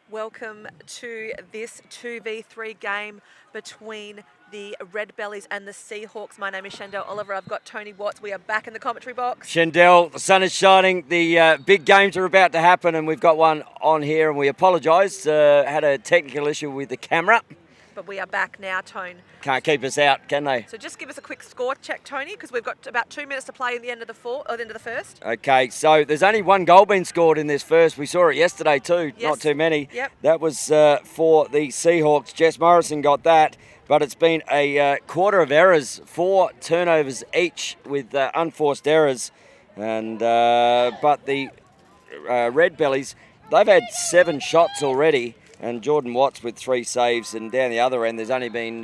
Welcome to this 2v3 game between the Redbellies and the Seahawks. My name is Shandell Oliver. I've got Tony Watts. We are back in the commentary box. Shandell, the sun is shining. The big games are about to happen, and we've got one on here, and we apologise. Had a technical issue with the camera. But we are back now, Tone. Can't keep us out, can they? So just give us a quick score check, Tony, because we've got about 2 minutes to play in the end of the end of the first. Okay, so there's only one goal being scored in this first. We saw it yesterday too, Yes. Not too many. Yep. That was for the Seahawks. Jess Morrison got that, but it's been a quarter of errors, 4 turnovers each with unforced errors. And but the Redbellies, they've had 7 shots already. And Jordan Watts with 3 saves, and down the other end there's only been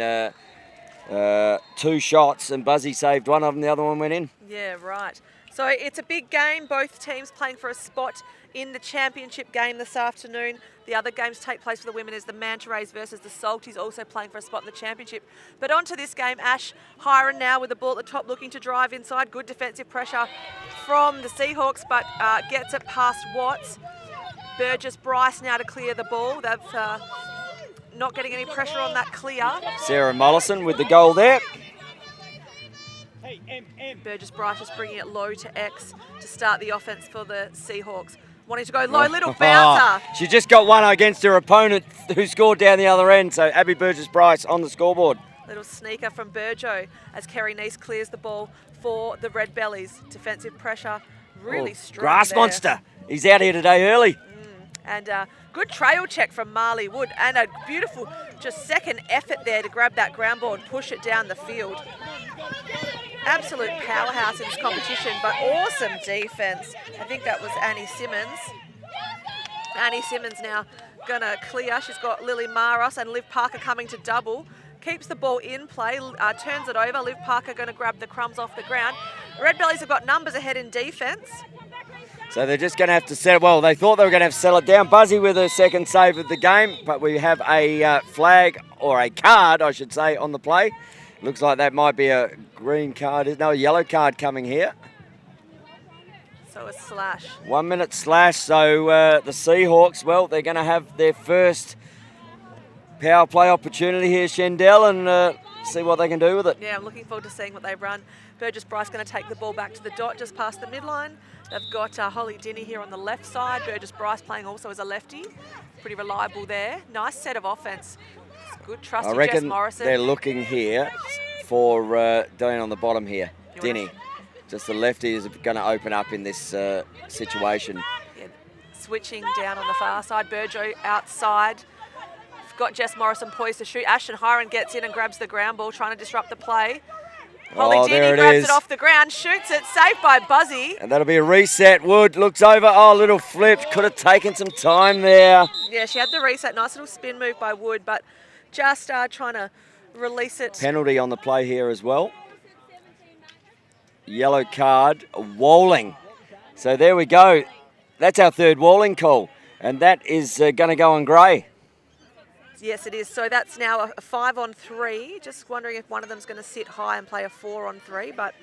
2 shots, and Buzzy saved one of them, the other one went in. Yeah, right. So it's a big game, both teams playing for a spot in the championship game this afternoon. The other games take place for the women is the Manta Rays versus the Salties, also playing for a spot in the championship. But on to this game, Ash Hiron now with the ball at the top, looking to drive inside. Good defensive pressure from the Seahawks, but gets it past Watts. Burgess Bryce now to clear the ball. They've not getting any pressure on that clear. Sarah Mollison with the goal there. Burgess Bryce just bringing it low to X to start the offense for the Seahawks. Wanting to go low, little bouncer. She just got one against her opponent who scored down the other end. So Abby Burgess Bryce on the scoreboard. Little sneaker from Burjo as Kerry Neese clears the ball for the Redbellies. Defensive pressure really strong Grass there. Monster. He's out here today early. And good trail check from Marley Wood, and a beautiful just second effort there to grab that ground ball and push it down the field. Absolute powerhouse in this competition, but awesome defense. I think that was Annie Simmons. Annie Simmons now gonna clear. She's got Lily Maros and Liv Parker coming to double. Keeps the ball in play, turns it over. Liv Parker gonna grab the crumbs off the ground. Redbellies have got numbers ahead in defense. So they're just going to have to settle. Well, they thought they were going to have to settle it down. Buzzy with her second save of the game, but we have a flag, or a card, I should say, on the play. Looks like that might be a green card. No, a yellow card coming here. So a slash. 1 minute slash. So the Seahawks, well, they're going to have their first power play opportunity here, Shandell, and see what they can do with it. Yeah, I'm looking forward to seeing what they run. Burgess Bryce going to take the ball back to the dot just past the midline. They've got Holly Dinny here on the left side. Burgess Bryce playing also as a lefty. Pretty reliable there. Nice set of offense. It's good, trusty I reckon Jess Morrison. they're looking here for down on the bottom here. Dinny. Just the lefty is going to open up in this situation. Yeah, switching down on the far side. Burjo outside. We've got Jess Morrison poised to shoot. Ashton Hiron gets in and grabs the ground ball, trying to disrupt the play. Holly Dinny grabs it off the ground, shoots it, saved by Buzzy. And that'll be a reset. Wood looks over. Oh, little flip. Could have taken some time there. Yeah, she had the reset. Nice little spin move by Wood, but just trying to release it. Penalty on the play here as well. Yellow card, Walling. So there we go. That's our third Walling call. And that is going to go on grey. Yes, it is. So that's now a 5-on-3. Just wondering if one of them's going to sit high and play a 4-on-3, but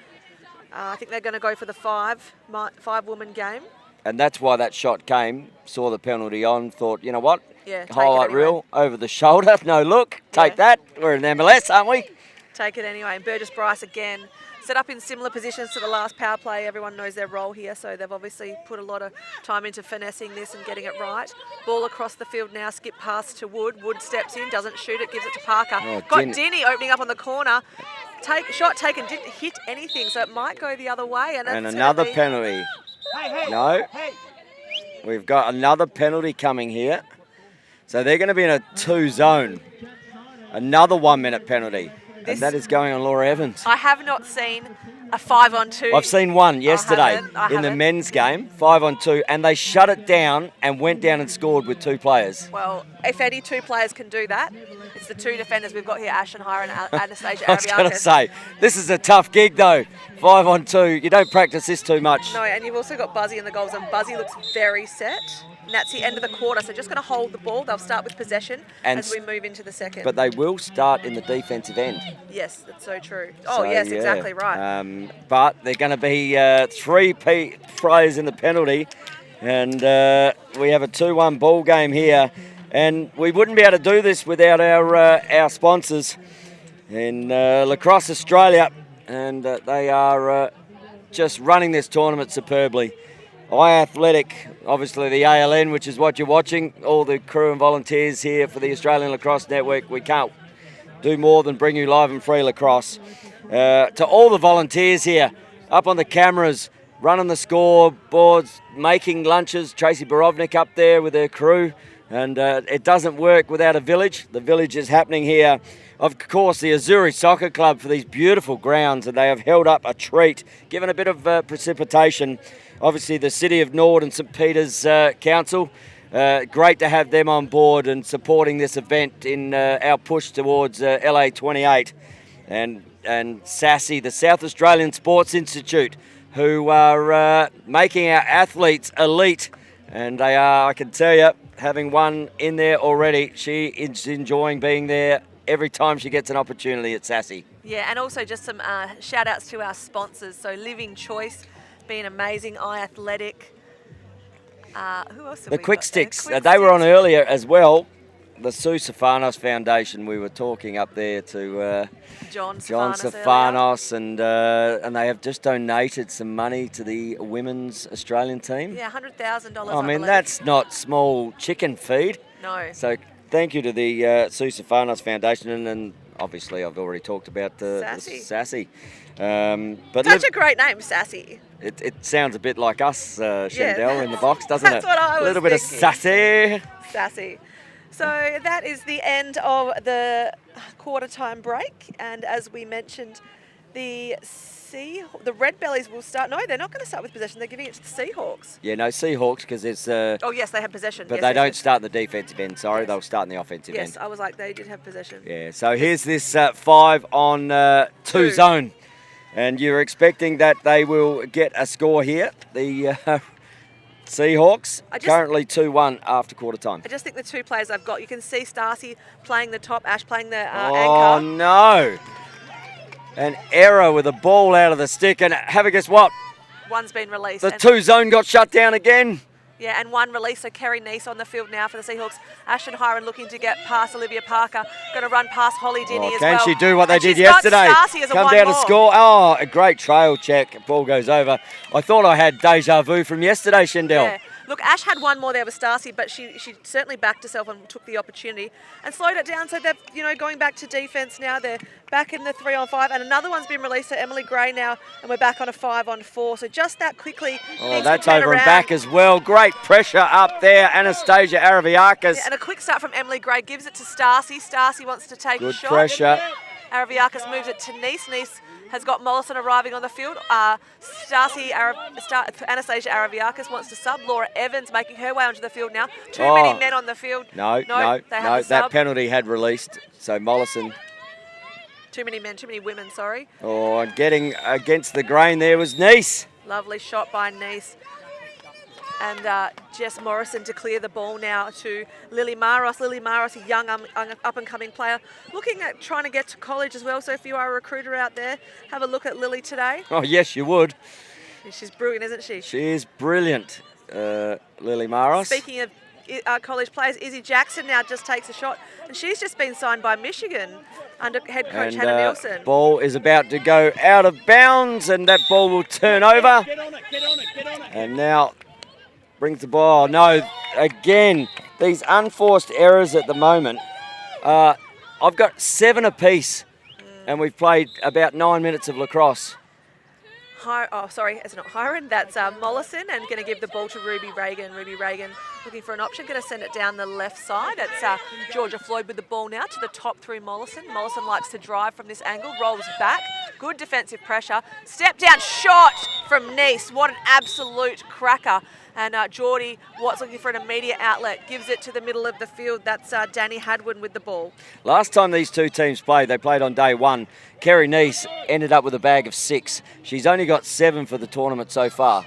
I think they're going to go for the five-woman game. And that's why that shot came. Saw the penalty on, thought, you know what? Yeah, highlight reel over the shoulder. No look. Take that. We're in MLS, aren't we? Take it anyway. And Burgess Bryce again. Set up in similar positions to the last power play. Everyone knows their role here, so they've obviously put a lot of time into finessing this and getting it right. Ball across the field now, skip pass to Wood. Wood steps in, doesn't shoot it, gives it to Parker. Oh, got Dinny opening up on the corner. Shot taken, didn't hit anything, so it might go the other way. And another penalty. No. We've got another penalty coming here. So they're going to be in a 2 zone. Another 1 minute penalty. And that is going on Laura Evans. I have not seen a 5-on-2. I've seen one yesterday in the men's game, 5-on-2, and they shut it down and went down and scored with 2 players. Well, if any 2 players can do that, it's the 2 defenders we've got here, Ashton Hiron and Anastasia Arabiakis. I was going to say, this is a tough gig though, 5-on-2. You don't practice this too much. No, and you've also got Buzzy in the goals, and Buzzy looks very set. And that's the end of the quarter, so just going to hold the ball. They'll start with possession as we move into the second. But they will start in the defensive end. Yes, that's so true. Oh, yes, yeah. Exactly right. But they're going to be 3 players in the penalty, and we have a 2-1 ball game here. And we wouldn't be able to do this without our sponsors in Lacrosse Australia, and they are just running this tournament superbly. iAthletic, obviously the ALN, which is what you're watching, all the crew and volunteers here for the Australian Lacrosse Network. We can't do more than bring you live and free lacrosse. To all the volunteers here, up on the cameras, running the scoreboards, making lunches, Tracy Borovnik up there with her crew, and it doesn't work without a village. The village is happening here. Of course, the Azuri Soccer Club for these beautiful grounds, and they have held up a treat, given a bit of precipitation. Obviously, the City of Nord and St Peter's Council, great to have them on board and supporting this event in our push towards LA 28. And SASI, the South Australian Sports Institute, who are making our athletes elite. And they are, I can tell you, having one in there already, she is enjoying being there every time she gets an opportunity at SASI. Yeah, and also just some shout outs to our sponsors. So Living Choice, been amazing, iAthletic. Who else have The we Quick got Sticks, there? they were on earlier as well. The Sue Stefanos Foundation, we were talking up there to John Stefanos, and they have just donated some money to the women's Australian team. Yeah, $100,000. I mean, that's not small chicken feed. No. So thank you to the Sue Stefanos Foundation, and obviously I've already talked about SASI. But Such a great name, SASI. It sounds a bit like us, Shendell, in the box, doesn't it? That's what I was A little bit of thinking. SASI. SASI. So that is the end of the quarter time break, and as we mentioned, the Redbellies will start. No, they're not going to start with possession. They're giving it to the Seahawks. Yeah, no, Seahawks, because it's... oh, yes, they have possession. But yes, they don't start in the defensive end, sorry. Yes. They'll start in the offensive end. Yes, I was like, they did have possession. Yeah, so here's this 5-on-2 zone. And you're expecting that they will get a score here. The Seahawks currently 2-1 after quarter time. I just think the two players I've got, you can see Starcy playing the top, Ash playing the anchor. Oh, no. An error with a ball out of the stick, and have a guess what? One's been released. The 2 zone got shut down again. Yeah, and one release. So Kerry Neese on the field now for the Seahawks. Ashton Hiron looking to get past Olivia Parker. Going to run past Holly Denny as well. Can she do what they and did yesterday? Come down to score. Oh, a great trail check. Ball goes over. I thought I had deja vu from yesterday, Shendell. Yeah. Look, Ash had one more there with Starcy, but she certainly backed herself and took the opportunity and slowed it down. So they're going back to defence now. They're back in the 3-on-5, and another one's been released to Emily Gray now, and we're back on a 5-on-4. So just that quickly. Oh, that's over and back as well. Great pressure up there, Anastasia Araviakis. Yeah, and a quick start from Emily Gray gives it to Starcy. Starcy wants to take a shot. Good pressure. Araviakis moves it to Neese. Neese has got Mollison arriving on the field. Anastasia Araviakis wants to sub. Laura Evans making her way onto the field now. Too many men on the field. No. That penalty had released. So Mollison. Too many men, too many women, sorry. Oh, and getting against the grain there was Neese. Lovely shot by Neese. And Jess Morrison to clear the ball now to Lily Maros. Lily Maros, a young up-and-coming player, looking at trying to get to college as well. So if you are a recruiter out there, have a look at Lily today. Oh, yes, you would. She's brilliant, isn't she? She is brilliant, Lily Maros. Speaking of college players, Izzy Jackson now just takes a shot, and she's just been signed by Michigan under head coach Hannah Nielsen. Ball is about to go out of bounds, and that ball will turn over. Get on it. And now brings the ball. No, again, these unforced errors at the moment. I've got 7 apiece, and we've played about 9 minutes of lacrosse. It's not Hiron. That's Mollison, and going to give the ball to Ruby Reagan. Ruby Reagan looking for an option, going to send it down the left side. It's Georgia Floyd with the ball now to the top through Mollison. Mollison likes to drive from this angle, rolls back. Good defensive pressure. Step down shot from Neese. What an absolute cracker. And Geordie Watts looking for an immediate outlet, gives it to the middle of the field. That's Danny Hadwin with the ball. Last time these two teams played, they played on day 1. Kerry Neese ended up with a bag of 6. She's only got 7 for the tournament so far.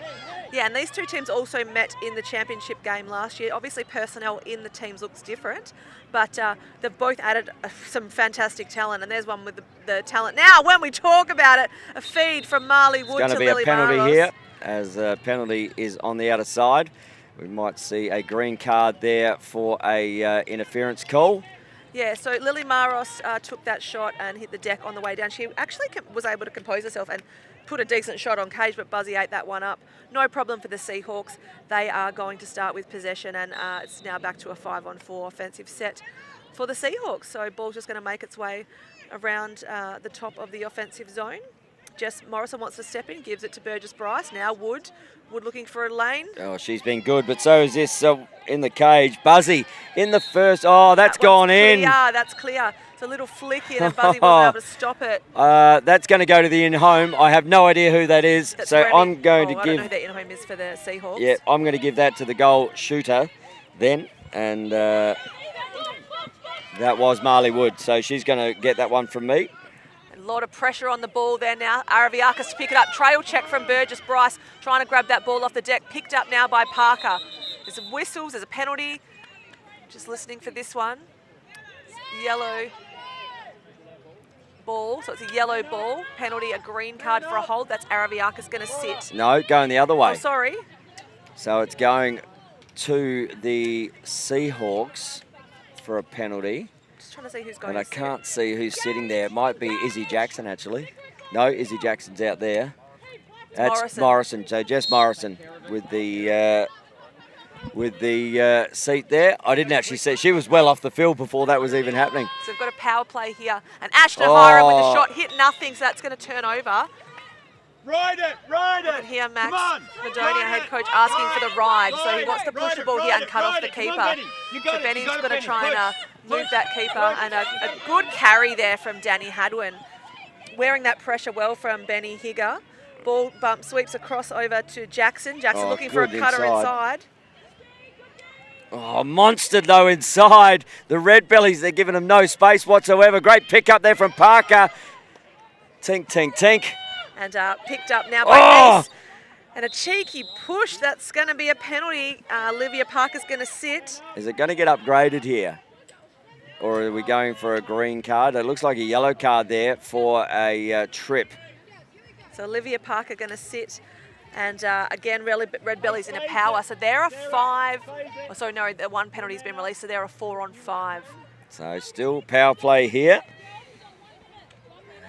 Yeah, and these two teams also met in the championship game last year. Obviously, personnel in the teams looks different, but they've both added some fantastic talent, and there's one with the talent. Now, when we talk about it, a feed from Marley Wood to Lily Maros. It's going to be a penalty here, as a penalty is on the outer side. we might see a green card there for a interference call. Yeah, so Lily Maros took that shot and hit the deck on the way down. She actually was able to compose herself and put a decent shot on cage, but Buzzy ate that one up. No problem for the Seahawks. They are going to start with possession, and it's now back to a 5-on-4 offensive set for the Seahawks. So ball's just going to make its way around the top of the offensive zone. Jess Morrison wants to step in, gives it to Burgess Bryce. Now Wood looking for a lane. Oh, she's been good, but so is this in the cage. Buzzy in the first. Oh, that's gone in. That's clear. It's a little flick in, and Buzzy wasn't able to stop it. That's going to go to the in-home. I have no idea who that is, so I'm going to give... I don't know who the in-home is for the Seahawks. Yeah, I'm going to give that to the goal shooter then, and that was Marley Wood, so she's going to get that one from me. A lot of pressure on the ball there now. Araviakis to pick it up. Trail check from Burgess Bryce, trying to grab that ball off the deck. Picked up now by Parker. There's some whistles, there's a penalty. Just listening for this one. Yellow ball, so it's a yellow ball. Penalty, a green card for a hold. That's Araviakis going to sit. No, going the other way. Oh, sorry. So it's going to the Seahawks for a penalty. Trying to see who's going and I can't see who's sitting there. It might be Izzy Jackson, actually. No, Izzy Jackson's out there. That's Morrison. So Jess Morrison with the seat there. I didn't actually see. She was well off the field before that was even happening. So we've got a power play here. And Ashton Hiram with the shot hit nothing, so that's going to turn over. Ride it! And here Max Madonia, head coach, asking for the ride. So he wants to push the ball here and cut off the keeper. So Benny's got to try and move that keeper. And a good carry there from Danny Hadwin. Wearing that pressure well from Benny Higger. Ball bump sweeps across over to Jackson. Jackson looking for a cutter inside. Oh, monster though inside. The Redbellies, they're giving them no space whatsoever. Great pick up there from Parker. Tink, tink, tink. And picked up now by Ace. And a cheeky push. That's going to be a penalty. Olivia Parker's going to sit. Is it going to get upgraded here? Or are we going for a green card? It looks like a yellow card there for a trip. So Olivia Parker going to sit. And again, Redbellies in a power. So they're a 5. Oh, sorry, no, the one penalty's been released. So they're a 4-on-5. So still power play here.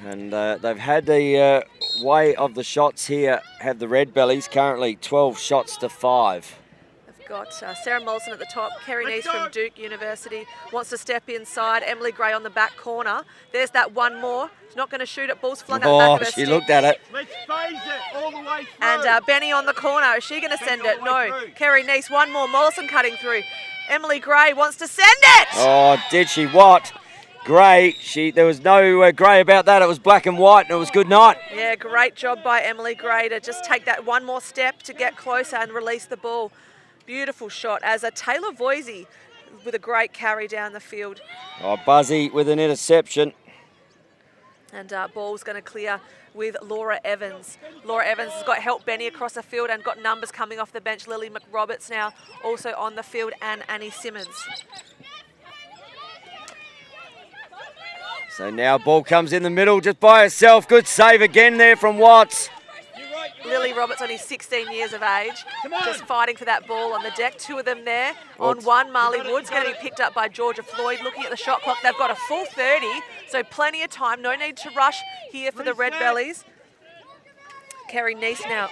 And they've had the way of the shots here, have the Redbellies, currently 12 shots to 5. They've got Sarah Molson at the top, Kerry Neese from Duke University, wants to step inside, Emily Gray on the back corner. There's that one more. She's not going to shoot it, ball's flung at the back of her stick. She looked at it. Let's phase it all the way through. And Benny on the corner, is she going to send it? No. Kerry Neese, one more, Mollison cutting through. Emily Gray wants to send it! Oh, did she what? Gray, there was no grey about that. It was black and white, and it was good night. Yeah, great job by Emily Gray to just take that one more step to get closer and release the ball. Beautiful shot as a Taylor Voisey with a great carry down the field. Oh, Buzzy with an interception. And ball's going to clear with Laura Evans. Laura Evans has got help Benny across the field and got numbers coming off the bench. Lily McRoberts now also on the field, and Annie Simmons. So now ball comes in the middle just by herself. Good save again there from Watts. Lily Roberts, only 16 years of age, just fighting for that ball on the deck. Two of them there on one. Marley Wood's going to be picked up by Georgia Floyd. Looking at the shot clock, they've got a full 30, so plenty of time. No need to rush here for the Redbellies. Kerry Neese now,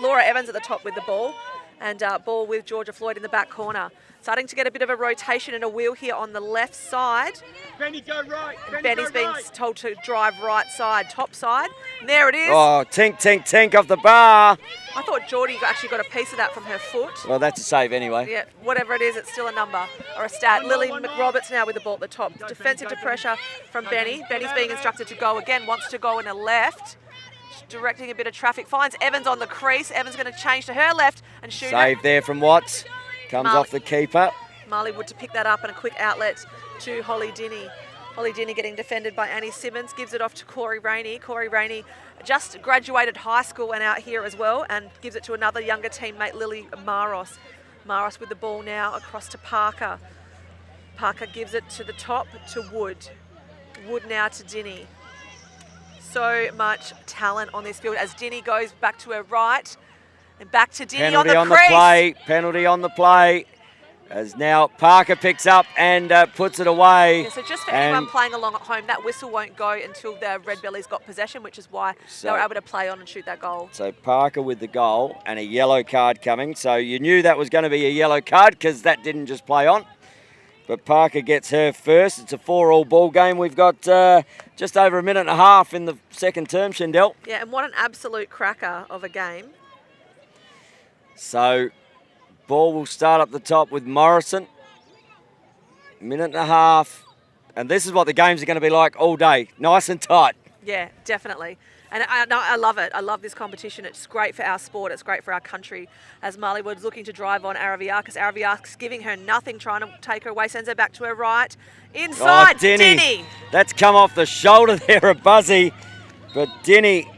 Laura Evans at the top with the ball, and ball with Georgia Floyd in the back corner. Starting to get a bit of a rotation and a wheel here on the left side. Benny, go right. Benny's being told to drive right side, top side. And there it is. Oh, tink, tink, tink off the bar. I thought Geordie actually got a piece of that from her foot. Well, that's a save anyway. Yeah, whatever it is, it's still a number or a stat. Lily McRoberts now with the ball at the top. Defensive to pressure from Benny. Benny's being instructed to go again, wants to go in the left. Directing a bit of traffic. Finds Evans on the crease. Evans going to change to her left and shoot Save there from Watts. Comes off the keeper. Marley Wood to pick that up, and a quick outlet to Holly Dinny. Holly Dinny getting defended by Annie Simmons, gives it off to Corey Rainey. Corey Rainey just graduated high school and out here as well, and gives it to another younger teammate, Lily Maros. Maros with the ball now across to Parker. Parker gives it to the top to Wood. Wood now to Dinny. So much talent on this field as Dinny goes back to her right. And back to Dini Penalty on the crease. play. Penalty on the play. As now Parker picks up and puts it away. Yeah, so just for And anyone playing along at home, that whistle won't go until the Redbellies got possession, which is why they were able to play on and shoot that goal. So Parker with the goal and a yellow card coming. So you knew that was going to be a yellow card because that didn't just play on. But Parker gets her first. It's a 4-all ball game. We've got just over a minute and a half in the second term, Shendell. Yeah, and what an absolute cracker of a game. So ball will start up the top with Morrison. Minute and a half. And this is what the games are going to be like all day. Nice and tight. Yeah, definitely. And I love it. I love this competition. It's great for our sport. It's great for our country. As Marley Wood's looking to drive on Araviakis. Araviakis giving her nothing, trying to take her away. Sends her back to her right. Inside, Dini. That's come off the shoulder there of Buzzy. But Dini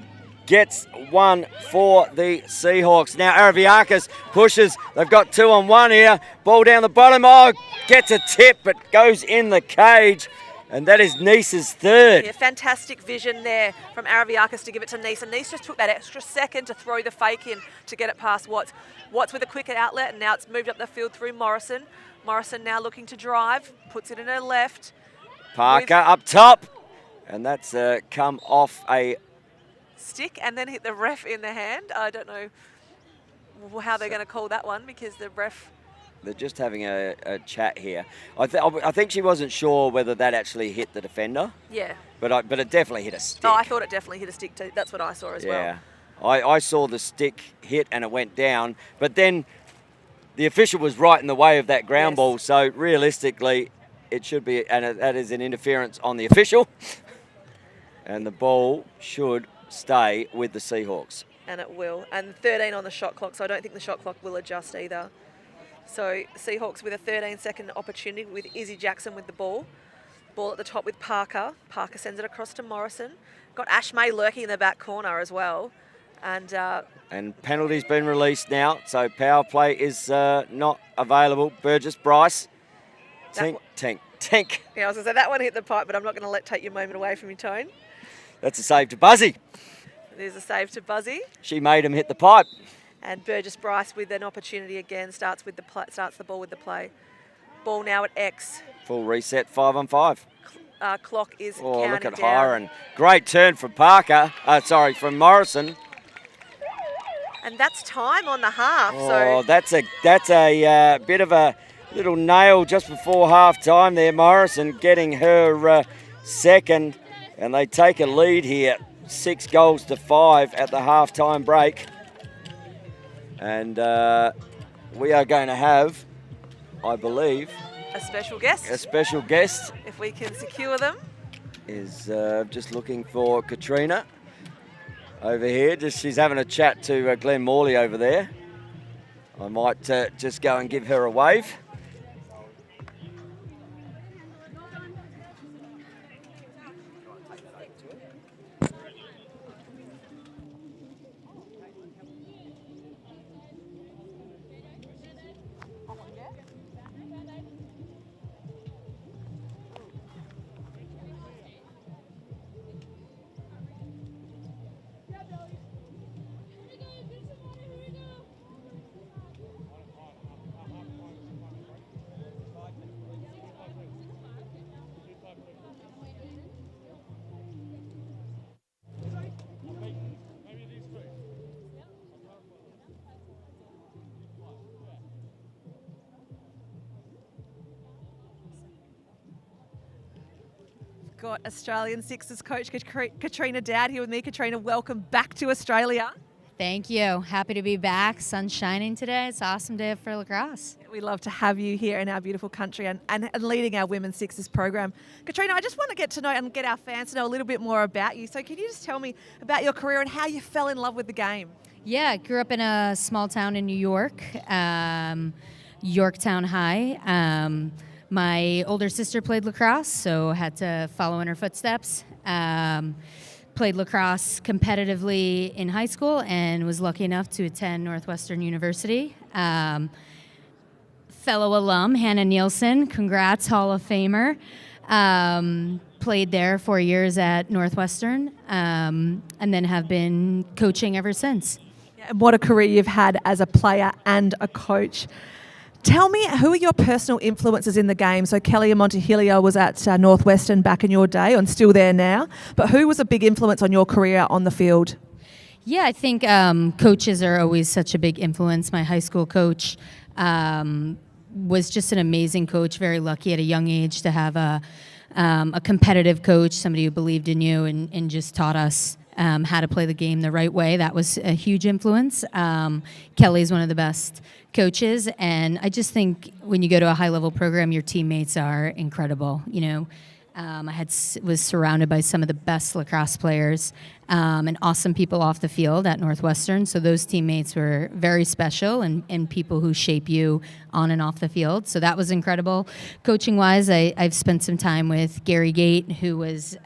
gets one for the Seahawks. Now Araviakis pushes. They've got 2-on-1 here. Ball down the bottom. Oh, gets a tip, but goes in the cage. And that is Nice's third. Yeah, fantastic vision there from Araviakis to give it to Nice. And Nice just took that extra second to throw the fake in to get it past Watts. Watts with a quick outlet, and now it's moved up the field through Morrison. Morrison now looking to drive, puts it in her left. Parker up top. And that's come off a stick and then hit the ref in the hand. I don't know how they're going to call that one because the ref... They're just having a chat here. I think she wasn't sure whether that actually hit the defender. Yeah. But it definitely hit a stick. Oh, I thought it definitely hit a stick too. That's what I saw as well. Yeah. I saw the stick hit and it went down. But then the official was right in the way of that ground ball. So realistically, it should be, and that is an interference on the official. And the ball should stay with the Seahawks. And it will. And 13 on the shot clock, so I don't think the shot clock will adjust either. So Seahawks with a 13-second opportunity with Izzy Jackson with the ball. Ball at the top with Parker. Parker sends it across to Morrison. Got Ash May lurking in the back corner as well. And penalty's been released now, so power play is not available. Burgess Bryce. Tink. Yeah, I was going to say that one hit the pipe, but I'm not going to take your moment away from your tone. That's a save to Buzzy. There's a save to Buzzy. She made him hit the pipe. And Burgess Bryce with an opportunity again, starts the ball with the play. Ball now at X. Full reset, 5-on-5. Clock is counting down. Look at Hiron. Great turn from from Morrison. And that's time on the half. Oh, that's a bit of a little nail just before half time there. Morrison getting her second, and they take a lead here, 6-5 at the half-time break. And we are going to have, I believe, a special guest. A special guest. If we can secure them. Is just looking for Katrina over here. She's having a chat to Glenn Morley over there. I might just go and give her a wave. Got Australian Sixers coach Katrina Dowd here with me. Katrina, welcome back to Australia. Thank you. Happy to be back. Sun's shining today. It's an awesome day for lacrosse. We love to have you here in our beautiful country and leading our Women's Sixers program. Katrina, I just want to get to know and get our fans to know a little bit more about you. So can you just tell me about your career and how you fell in love with the game? Yeah, I grew up in a small town in New York, Yorktown High. My older sister played lacrosse, so had to follow in her footsteps. Played lacrosse competitively in high school and was lucky enough to attend Northwestern University. Fellow alum, Hannah Nielsen, congrats, Hall of Famer. Played there 4 years at Northwestern, and then have been coaching ever since. Yeah, And what a career you've had as a player and a coach. Tell me, who are your personal influences in the game? So Kelly Montehilia was at Northwestern back in your day and still there now. But who was a big influence on your career on the field? Yeah, I think coaches are always such a big influence. My high school coach was just an amazing coach, very lucky at a young age to have a competitive coach, somebody who believed in you and just taught us how to play the game the right way. That was a huge influence. Kelly's one of the best coaches, and I just think when you go to a high-level program, your teammates are incredible. You know, was surrounded by some of the best lacrosse players and awesome people off the field at Northwestern. So those teammates were very special and people who shape you on and off the field. So that was incredible. Coaching-wise, I've spent some time with Gary Gate, who was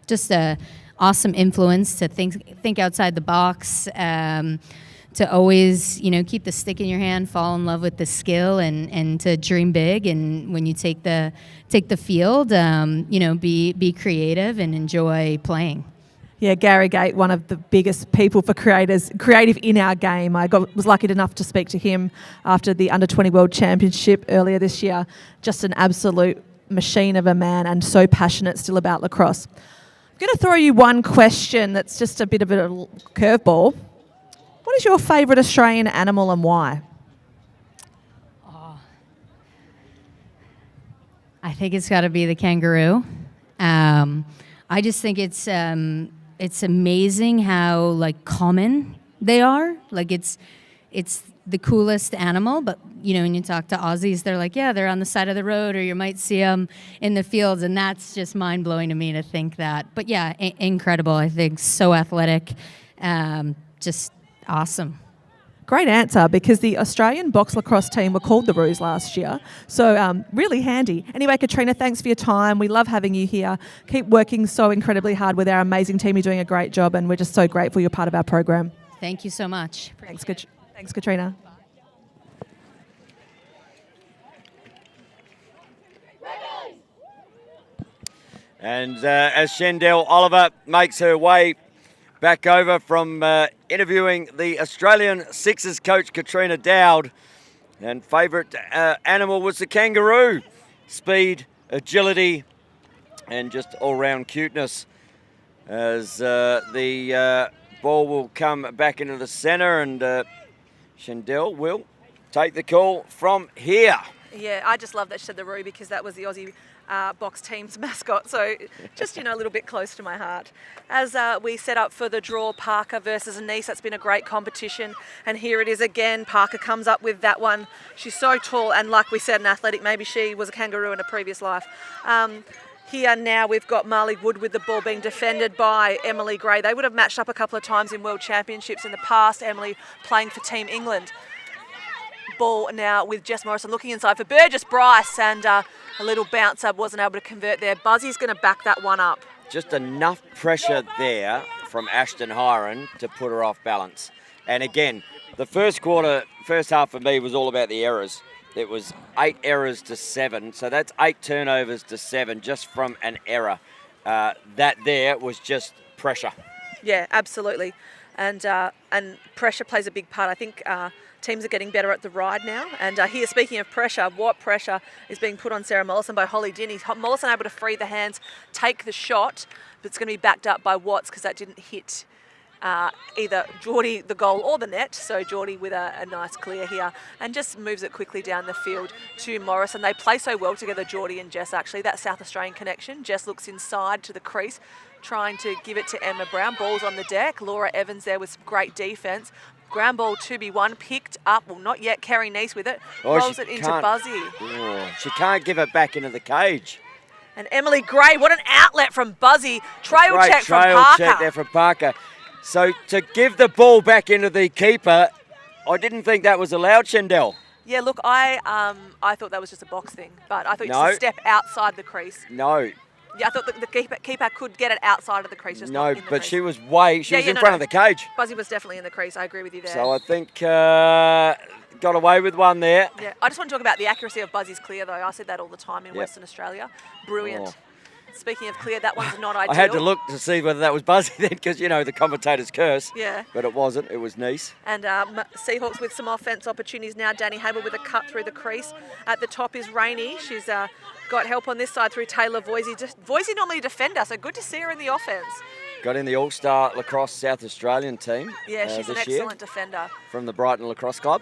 just a awesome influence to think outside the box, to always, keep the stick in your hand, fall in love with the skill, and to dream big. And when you take the field, be creative and enjoy playing. Yeah, Gary Gate, one of the biggest people for creative in our game. I was lucky enough to speak to him after the Under-20 World Championship earlier this year. Just an absolute machine of a man and so passionate still about lacrosse. I'm going to throw you one question that's just a bit of a curveball. What is your favourite Australian animal and why? I think it's got to be the kangaroo. I just think it's amazing how common they are. It's the coolest animal, but when you talk to Aussies, they're like, yeah, they're on the side of the road, or you might see them in the fields, and that's just mind blowing to me to think that. But yeah, incredible. I think so athletic, just awesome. Great answer, because the Australian box lacrosse team were called the Roos last year. So really handy. Anyway, Katrina, thanks for your time. We love having you here. Keep working so incredibly hard with our amazing team. You're doing a great job, and we're just so grateful you're part of our program. Thank you so much. Thanks, Katrina. And as Shandell Oliver makes her way back over from interviewing the Australian Sixers coach Katrina Dowd, and favourite animal was the kangaroo. Speed, agility, and just all-round cuteness. As the ball will come back into the centre, and Shandell will take the call from here. Yeah, I just love that she said the Roo, because that was the Aussie box team's mascot, so just a little bit close to my heart. As we set up for the draw, Parker versus Nice, that's been a great competition, and here it is again. Parker comes up with that one. She's so tall, and like we said, an athletic. Maybe she was a kangaroo in a previous life. Here now we've got Marley Wood with the ball being defended by Emily Gray. They would have matched up a couple of times in World Championships in the past, Emily playing for Team England. Ball now with Jess Morrison looking inside for Burgess Bryce, and a little bouncer wasn't able to convert there. Buzzy's going to back that one up. Just enough pressure there from Ashton Hiron to put her off balance. And again, the first half for me was all about the errors. It was 8 errors to 7, so that's 8 turnovers to 7 just from an error. That there was just pressure. Yeah, absolutely. And pressure plays a big part. I think teams are getting better at the ride now. And here, speaking of pressure, what pressure is being put on Sarah Mollison by Holly Dinny? Mollison able to free the hands, take the shot, but it's going to be backed up by Watts, because that didn't hit either Geordie the goal or the net. So Geordie with a nice clear here, and just moves it quickly down the field to Morrison. They play so well together, Geordie and Jess, actually. That South Australian connection. Jess looks inside to the crease, trying to give it to Emma Brown. Ball's on the deck. Laura Evans there with some great defence. Ground ball to be won, picked up, well not yet, Kerry Neese with it, rolls it into Buzzy. Oh, she can't give it back into the cage. And Emily Gray, what an outlet from Buzzy. Trail check from Trail Parker. check there from Parker. So to give the ball back into the keeper, I didn't think that was allowed, Shandell. Yeah, look, I thought that was just a box thing, but I thought you just step outside the crease. No. Yeah, I thought the keeper could get it outside of the crease. Just not in the crease. She was in front of the cage. Buzzy was definitely in the crease. I agree with you there. So I think got away with one there. Yeah, I just want to talk about the accuracy of Buzzy's clear, though. I said that all the time in Western Australia. Brilliant. Speaking of clear, that one's not ideal. I had to look to see whether that was Buzzy then, because, you know, the commentator's curse. Yeah. But it wasn't. It was Nice. And Seahawks with some offense opportunities now. Danny Hable with a cut through the crease. At the top is Rainey. She's got help on this side through Taylor Voisey. Voisey normally a defender, so good to see her in the offense. Got in the All-Star Lacrosse South Australian team. Yeah, she's an excellent defender. From the Brighton Lacrosse Club.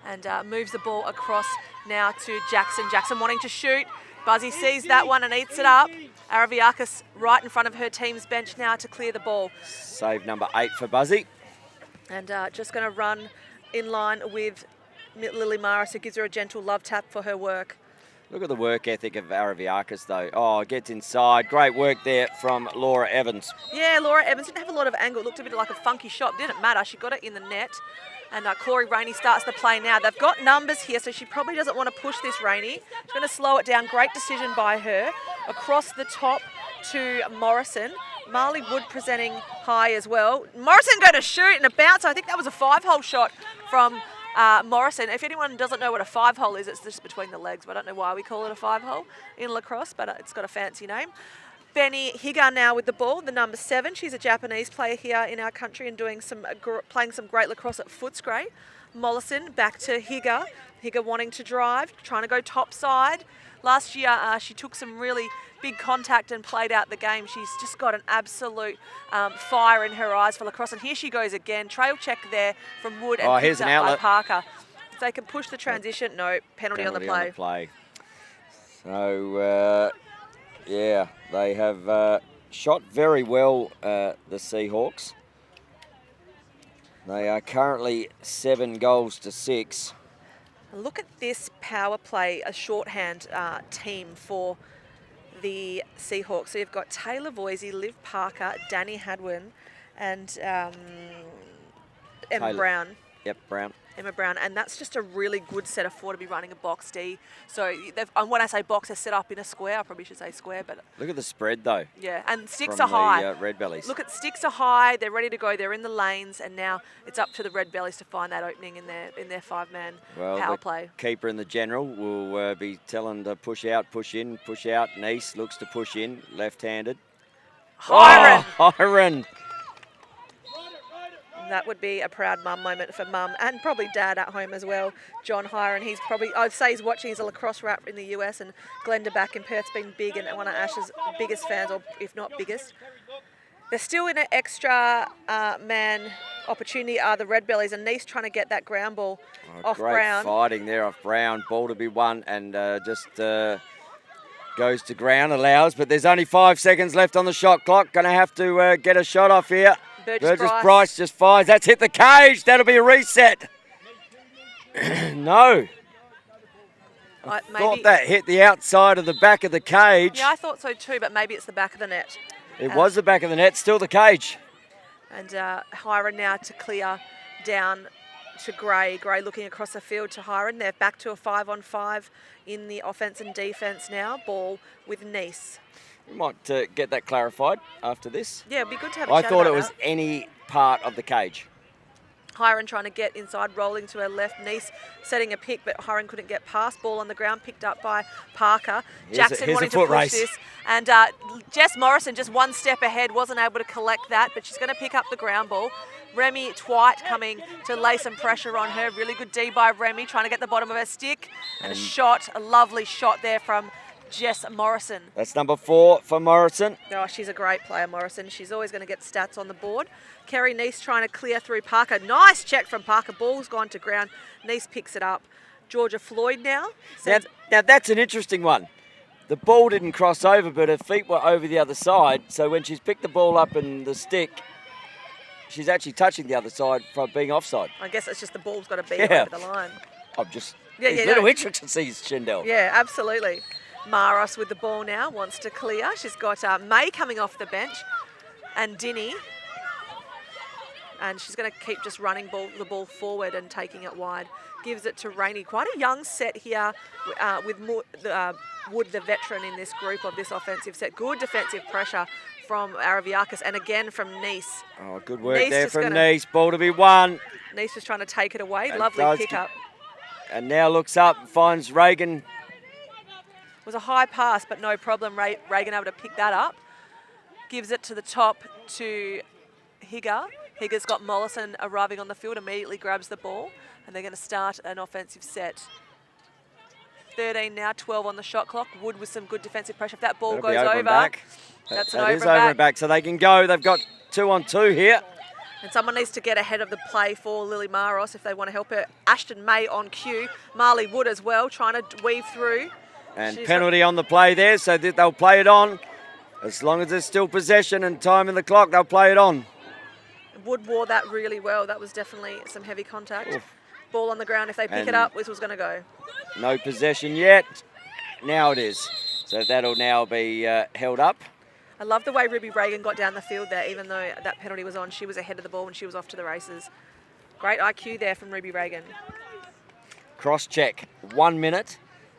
And moves the ball across now to Jackson. Jackson wanting to shoot. Buzzy sees that one and eats it up. Araviakis right in front of her team's bench now to clear the ball. Save number 8 for Buzzy. And just going to run in line with Lily Maris, who gives her a gentle love tap for her work. Look at the work ethic of Araviakis, though. Oh, gets inside. Great work there from Laura Evans. Yeah, Laura Evans didn't have a lot of angle. It looked a bit like a funky shot. Didn't matter. She got it in the net. And Corey Rainey starts the play now. They've got numbers here, so she probably doesn't want to push this, Rainey. She's going to slow it down. Great decision by her. Across the top to Morrison. Marley Wood presenting high as well. Morrison going to shoot and a bounce. I think that was a 5-hole shot from Morrison. If anyone doesn't know what a 5-hole is, it's just between the legs. But I don't know why we call it a 5-hole in lacrosse, but it's got a fancy name. Benny Higa now with the ball, the number 7. She's a Japanese player here in our country and doing playing some great lacrosse at Footscray. Mollison back to Higa. Higa wanting to drive, trying to go top side. Last year she took some really big contact and played out the game. She's just got an absolute fire in her eyes for lacrosse. And here she goes again. Trail check there from Wood and here's picked an up by outlet. Parker. If they can push the transition, no, penalty on the play. So, yeah, they have shot very well, the Seahawks. They are currently 7 goals to 6. Look at this power play, a shorthand team for the Seahawks. So you've got Taylor Voisey, Liv Parker, Danny Hadwin, and Emma Brown. Yep, Brown. Emma Brown, and that's just a really good set of 4 to be running a box D. So when I say box, they're set up in a square. I probably should say square, but look at the spread though. Yeah, and sticks from are high. The Redbellies. Look at sticks are high. They're ready to go. They're in the lanes, and now it's up to the Redbellies to find that opening in their 5-man power play. Keeper in the general will be telling to push out, push in, push out. Nice looks to push in, left-handed. Hiron. Oh, Hiron. That would be a proud mum moment for mum and probably dad at home as well. John Hiron, he's probably, I'd say he's watching, he's a lacrosse rap in the US, and Glenda back in Perth's been big and one of Ash's biggest fans, or if not biggest. They're still in an extra man opportunity, are the Redbellies, and Nice trying to get that ground ball off Brown. Great fighting there off Brown. Ball to be won and just goes to ground, allows, but there's only 5 seconds left on the shot clock. Going to have to get a shot off here. Burgess Bryce just fires. That's hit the cage. That'll be a reset. No. I thought that hit the outside of the back of the cage. Yeah, I thought so too, but maybe it's the back of the net. It was the back of the net, still the cage. And Hiron now to clear down to Gray. Gray looking across the field to Hiron. They're back to a 5-on-5 in the offence and defence now. Ball with Nice. We might get that clarified after this. Yeah, it'd be good to have a chat I thought about it was that. any part of the cage. Hiron trying to get inside, rolling to her left. Nice setting a pick, but Hiron couldn't get past. Ball on the ground, picked up by Parker. Jackson wanting to push this. And Jess Morrison just one step ahead, wasn't able to collect that, but she's going to pick up the ground ball. Remy Twite coming to lay some pressure on her. Really good D by Remy, trying to get the bottom of her stick. And a lovely shot there from Jess Morrison. That's number 4 for Morrison. Oh, she's a great player, Morrison. She's always going to get stats on the board. Kerry Nice trying to clear through Parker. Nice check from Parker. Ball's gone to ground. Nice picks it up. Georgia Floyd now. Now that's an interesting one. The ball didn't cross over, but her feet were over the other side. So when she's picked the ball up in the stick, she's actually touching the other side from being offside. I guess it's just the ball's got to be over the line. I'm just little intricacies, Shindell. Yeah, absolutely. Maros with the ball now, wants to clear. She's got May coming off the bench and Dinny. And she's going to keep just running the ball forward and taking it wide. Gives it to Rainey. Quite a young set here with Wood, the veteran in this group of this offensive set. Good defensive pressure from Araviakis and again from Nice. Oh, good work there from Nice. Ball to be won. Nice was trying to take it away. Lovely pick up. And now looks up and finds Reagan. was a high pass, but no problem. Reagan able to pick that up. Gives it to the top to Higger. Higger's got Mollison arriving on the field, immediately grabs the ball, and they're going to start an offensive set. 13 now, 12 on the shot clock. Wood with some good defensive pressure. If that ball That'll be goes over and back. That's an That over is and over back. and back, so they can go. They've got 2-on-2 here. And someone needs to get ahead of the play for Lily Maros if they want to help her. Ashton May on cue. Marley Wood as well, trying to weave through. And She's penalty on the play there, so that they'll play it on. As long as there's still possession and time in the clock, they'll play it on. Wood wore that really well. That was definitely some heavy contact. Oof. Ball on the ground. If they pick it And- up, this was going to go. No possession yet. Now it is. So that'll now be held up. I love the way Ruby Reagan got down the field there, even though that penalty was on. She was ahead of the ball when she was off to the races. Great IQ there from Ruby Reagan. Cross check. 1 minute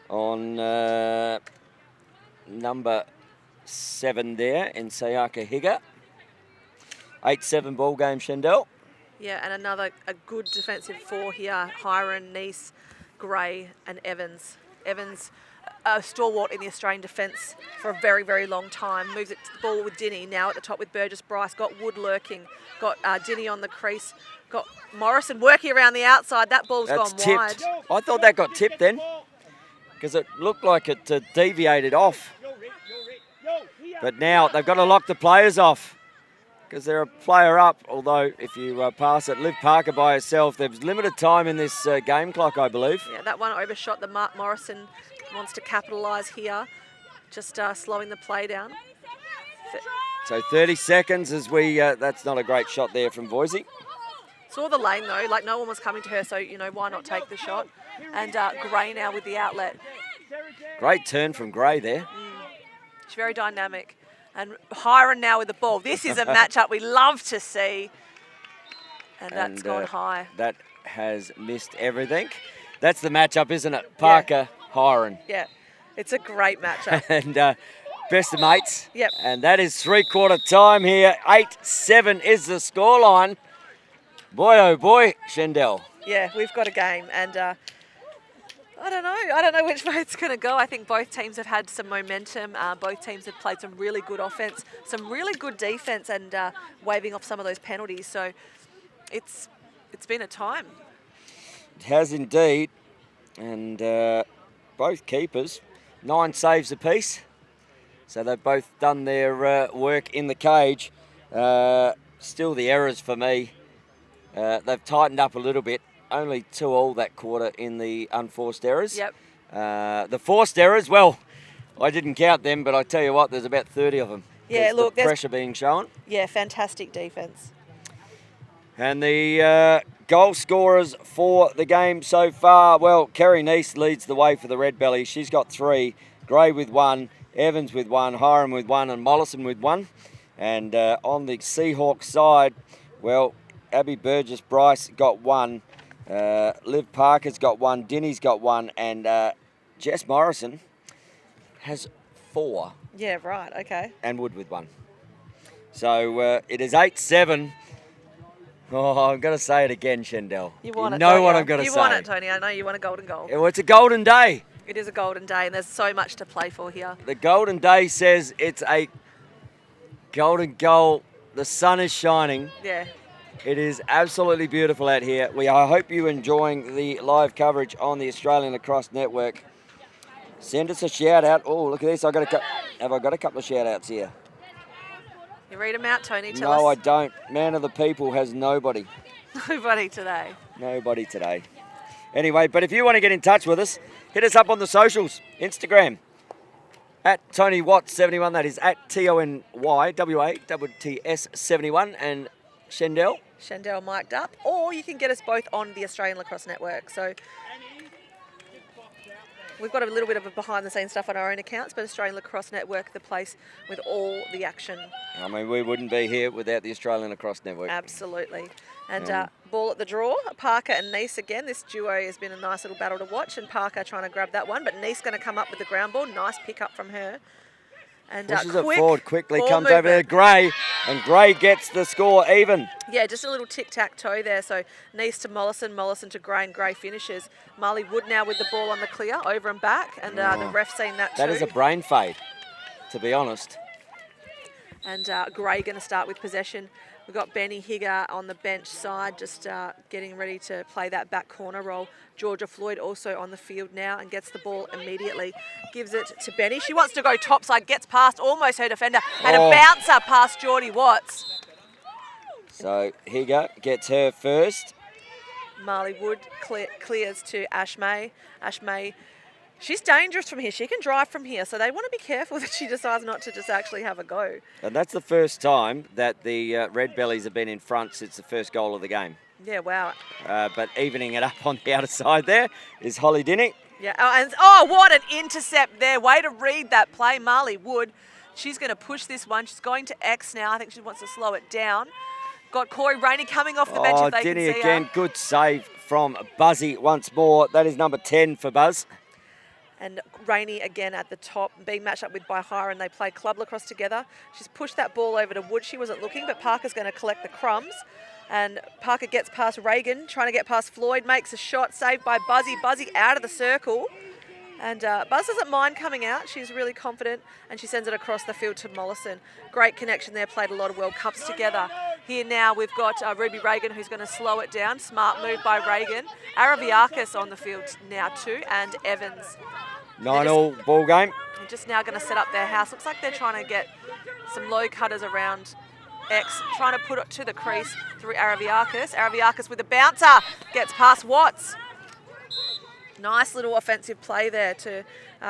on number 7 there in Sayaka Higger. 8-7 ball game, Shendell. Yeah, and a good defensive four here. Hiron, Nice, Gray and Evans. Evans, a stalwart in the Australian defence for a very, very long time. Moves it to the ball with Dinny. Now at the top with Burgess Bryce. Got Wood lurking. Got Dinny on the crease. Got Morrison working around the outside. That ball's That's gone tipped. wide. I thought that got tipped then, because it looked like it deviated off. But now they've got to lock the players off, because they're a player up. Although if you pass it, Liv Parker by herself, there's limited time in this game clock, I believe. Yeah, that one overshot the Mark Morrison wants to capitalise here. Just slowing the play down. So 30 seconds as we, that's not a great shot there from Boise. Saw the lane though, like no one was coming to her, so you know why not take the shot? And Gray now with the outlet. Great turn from Gray there. She's very dynamic. And Hiron now with the ball. This is a matchup we love to see. And that's gone high. That has missed everything. That's the matchup, isn't it? Parker, Hiron. Yeah, it's a great matchup. And best of mates. Yep. And that is 3/4 time here. 8-7 is the scoreline. Boy, oh boy, Shendell. Yeah, we've got a game. And I don't know which way it's going to go. I think both teams have had some momentum. Both teams have played some really good offense, some really good defense, and waving off some of those penalties. So it's been a time. It has indeed. And both keepers, 9 saves apiece. So they've both done their work in the cage. Still the errors for me. They've tightened up a little bit. Only 2-2 that quarter in the unforced errors. Yep. The forced errors, well, I didn't count them, but I tell you what, there's about 30 of them. Yeah, look, the pressure being shown. Yeah, fantastic defense. And the goal scorers for the game so far, well, Kerry Neese leads the way for the Redbellies. She's got 3. Gray with 1, Evans with 1, Hiram with 1, and Mollison with 1. And on the Seahawks side, well, Abby Burgess Bryce got 1. Liv Parker's got 1. Dinny's got 1. And Jess Morrison has 4. Yeah, right, okay. And Wood with 1. So it is 8-7. Oh, I'm going to say it again, Shendell. You want it, know don't what you? I'm going to say. You want it, Tony. I know you want a golden goal. Well, it's a golden day. It is a golden day, and there's so much to play for here. The golden day says it's a golden goal. The sun is shining. Yeah. It is absolutely beautiful out here. I hope you're enjoying the live coverage on the Australian Lacrosse Network. Send us a shout out. Oh, look at this. Have I got a couple of shout outs here? You read them out, Tony. Tell us. No, I don't. Man of the people has nobody. Nobody today. Nobody today. Anyway, but if you want to get in touch with us, hit us up on the socials. Instagram, at Tony Watts 71. That is at TonyWatts71. And Shendell. Shendell mic'd up. Or you can get us both on the Australian Lacrosse Network. So we've got a little bit of a behind-the-scenes stuff on our own accounts, but Australian Lacrosse Network, the place with all the action. I mean, we wouldn't be here without the Australian Lacrosse Network. Absolutely. And ball at the draw. Parker and Nice again. This duo has been a nice little battle to watch, and Parker trying to grab that one, but Nice going to come up with the ground ball. Nice pick up from her. And Pushes it quick forward quickly, ball comes over there, movement. Gray, and Gray gets the score even. Yeah, just a little tic-tac-toe there. So Nice to Mollison, Mollison to Gray, and Gray finishes. Marley Wood now with the ball on the clear, over and back, and the ref seen that too. That is a brain fade, to be honest. And Gray going to start with possession. We've got Benny Higger on the bench side, just getting ready to play that back corner role. Georgia Floyd also on the field now and gets the ball immediately. Gives it to Benny. She wants to go topside, gets past almost her defender, and a bouncer past Geordie Watts. So Higger gets her first. Marley Wood clears to Ash May. Ash May, she's dangerous from here. She can drive from here, so they want to be careful that she decides not to just actually have a go. And that's the first time that the Redbellies have been in front since the first goal of the game. Yeah, wow. But evening it up on the outer side there is Holly Dinnick. Yeah, and what an intercept there. Way to read that play, Marley Wood. She's going to push this one. She's going to X now. I think she wants to slow it down. Got Corey Rainey coming off the bench if they can Dinny see again. her. Good save from Buzzy once more. That is number 10 for Buzz. And Rainey again at the top, being matched up with Byhara, and they play club lacrosse together. She's pushed that ball over to Wood. She wasn't looking, but Parker's going to collect the crumbs. And Parker gets past Reagan, trying to get past Floyd, makes a shot, saved by Buzzy. Buzzy out of the circle. And Buzz doesn't mind coming out. She's really confident, and she sends it across the field to Mollison. Great connection there, played a lot of World Cups together. Here now we've got Ruby Reagan, who's going to slow it down. Smart move by Reagan. Araviakis on the field now too, and Evans. 9-all ball game. They're just now going to set up their house. Looks like they're trying to get some low cutters around X, trying to put it to the crease through Araviakis. Araviakis with a bouncer, gets past Watts. Nice little offensive play there to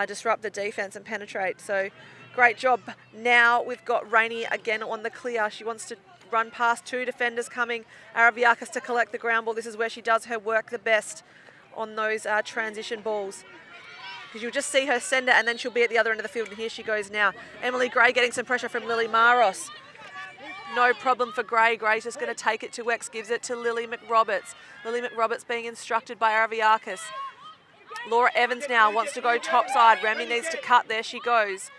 disrupt the defense and penetrate. So great job. Now we've got Rainey again on the clear. She wants to run past two defenders coming. Araviakis to collect the ground ball. This is where she does her work the best on those transition balls. Because you'll just see her send it and then she'll be at the other end of the field, and here she goes now. Emily Gray getting some pressure from Lily Maros. No problem for Gray. Gray's just going to take it to X, gives it to Lily McRoberts. Lily McRoberts being instructed by Araviakis. Laura Evans now wants to go topside. Remy needs to cut. There she goes.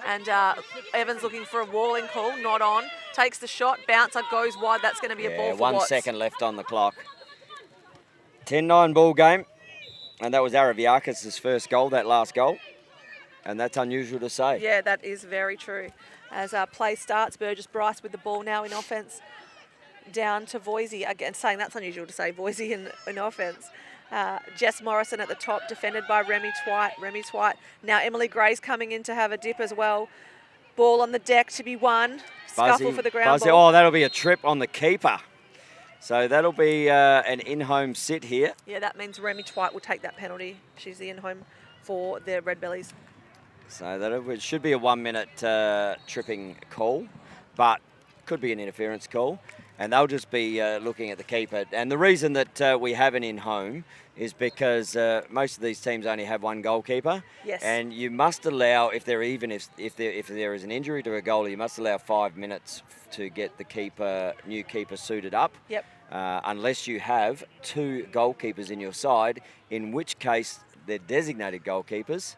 And Evans looking for a walling call, not on. Takes the shot, bouncer goes wide. That's going to be a ball for 1 Watts. second left on the clock. 10-9 ball game. And that was Araviakis' first goal, that last goal. And that's unusual to say. Yeah, that is very true. As play starts, Burgess Bryce with the ball now in offence. Down to Voisey, again saying that's unusual to say, Voisey in offence. Jess Morrison at the top, defended by Remy Twite. Remy Twite. Now Emily Gray's coming in to have a dip as well. Ball on the deck to be won. Scuffle for the ground ball. Oh, that'll be a trip on the keeper. So that'll be an in-home sit here. Yeah, that means Remy Twite will take that penalty. She's the in-home for the Redbellies. So it should be a 1 minute tripping call, but could be an interference call. And they'll just be looking at the keeper. And the reason that we have an in-home is because most of these teams only have one goalkeeper. Yes. And you must allow, if there is an injury to a goalie, you must allow 5 minutes to get the new keeper suited up. Yep. Unless you have two goalkeepers in your side, in which case they're designated goalkeepers.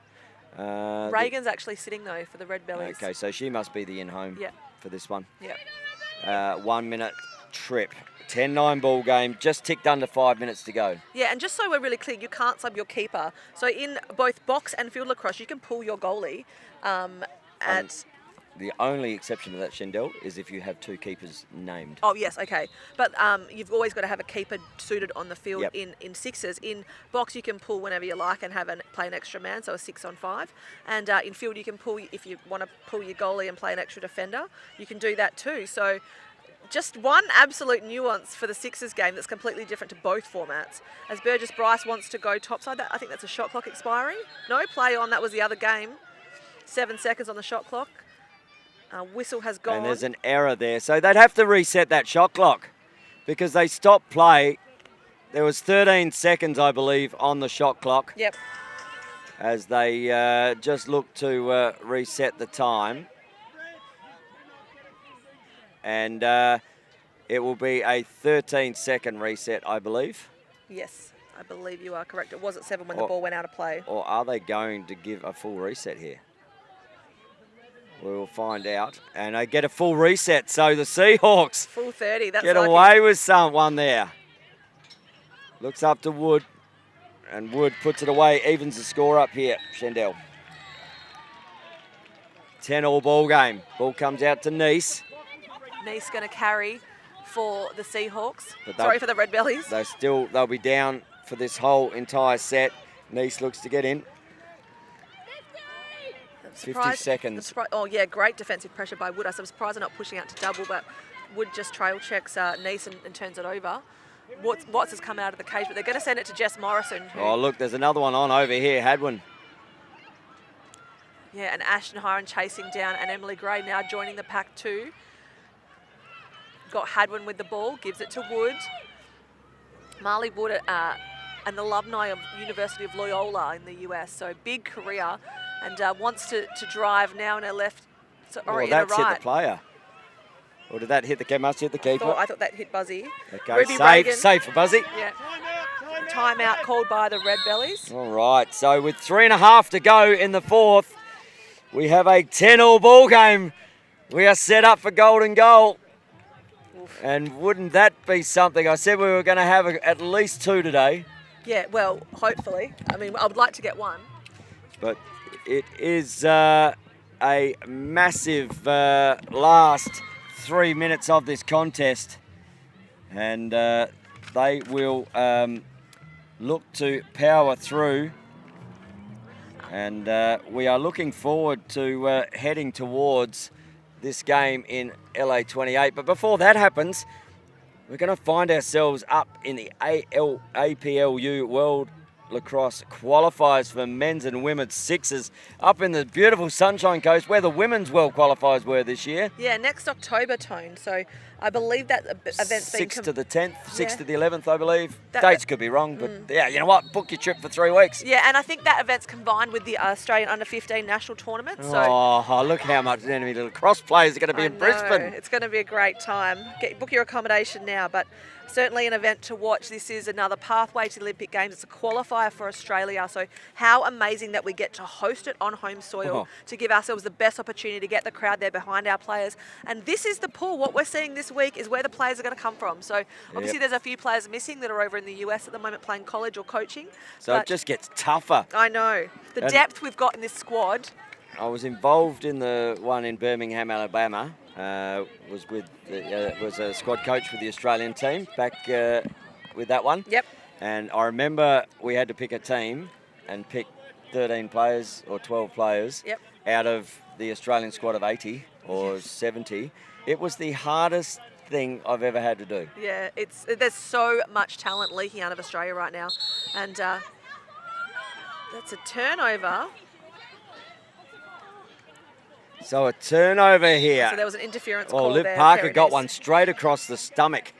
Reagan's actually sitting though for the Redbellies. Okay, so she must be the in-home for this one. Yep. 1 minute trip. 10-9 ball game, just ticked under 5 minutes to go. Yeah, and just so we're really clear, you can't sub your keeper. So in both box and field lacrosse, you can pull your goalie. The only exception to that, Shendell, is if you have two keepers named. Oh, yes, okay. But you've always got to have a keeper suited on the field in sixes. In box, you can pull whenever you like and play an extra man, so a 6-on-5. And in field, you can pull, if you want to pull your goalie and play an extra defender, you can do that too. So just one absolute nuance for the sixes game that's completely different to both formats. As Burgess Bryce wants to go topside, I think that's a shot clock expiring. No, play on, that was the other game. 7 seconds on the shot clock. Whistle has gone. And there's an error there. So they'd have to reset that shot clock because they stopped play. There was 13 seconds, I believe, on the shot clock. Yep. As they just look to reset the time. And it will be a 13-second reset, I believe. Yes. I believe you are correct. It was at 7 when the ball went out of play. Or are they going to give a full reset here? We will find out. And they get a full reset. So the Seahawks Full 30. That's get lucky. away with someone there. Looks up to Wood. And Wood puts it away, evens the score up here, Shendell. 10-all ball game. Ball comes out to Nice. Nice going to carry for the Seahawks. But Sorry, for the Redbellies. They'll be down for this whole entire set. Nice looks to get in. 50 seconds. Oh, yeah, great defensive pressure by Wood. I'm surprised they're not pushing out to double, but Wood just trail checks Nice and turns it over. Watts has come out of the cage, but they're going to send it to Jess Morrison. Oh, look, there's another one on over here, Hadwin. Yeah, and Ashton Hiron chasing down, and Emily Gray now joining the pack too. Got Hadwin with the ball, gives it to Wood. Marley Wood, an alumni of University of Loyola in the US, so big career, and wants to drive now in her left, or in her right. That's hit the player. Or did that hit the keeper? Must hit the keeper. I thought that hit Buzzy. Okay, safe for Buzzy. Yeah. Timeout called by the Redbellies. All right, so with 3.5 to go in the fourth, we have a 10-all ball game. We are set up for golden goal. Oof. And wouldn't that be something? I said we were going to have at least 2 today. Yeah, well, hopefully. I mean, I would like to get 1. But it is a massive last 3 minutes of this contest, and they will look to power through, and we are looking forward to heading towards this game in LA 28. But before that happens, we're going to find ourselves up in the APLU World Lacrosse qualifiers for men's and women's sixes up in the beautiful Sunshine Coast where the women's world qualifiers were this year. Yeah, next October, Tone. So I believe that event's been... 6th to the 10th, 6th to the 11th, I believe. Dates could be wrong, but yeah, you know what? Book your trip for 3 weeks. Yeah, and I think that event's combined with the Australian Under-15 national tournament. So look how much enemy lacrosse players are going to be in Brisbane. It's going to be a great time. Book your accommodation now, but certainly an event to watch. This is another pathway to the Olympic Games. It's a qualifier for Australia. So how amazing that we get to host it on home soil to give ourselves the best opportunity to get the crowd there behind our players. And this is the pool. What we're seeing this week is where the players are going to come from. So obviously there's a few players missing that are over in the US at the moment playing college or coaching. So it just gets tougher. I know. The depth we've got in this squad. I was involved in the one in Birmingham, Alabama. Was a squad coach for the Australian team back with that one. Yep. And I remember we had to pick a team and pick 13 players or 12 players out of the Australian squad of 80 or 70. It was the hardest thing I've ever had to do. Yeah, there's so much talent leaking out of Australia right now. And that's a turnover. So a turnover here. So there was an interference call Liv there. Parker got one straight across the stomach.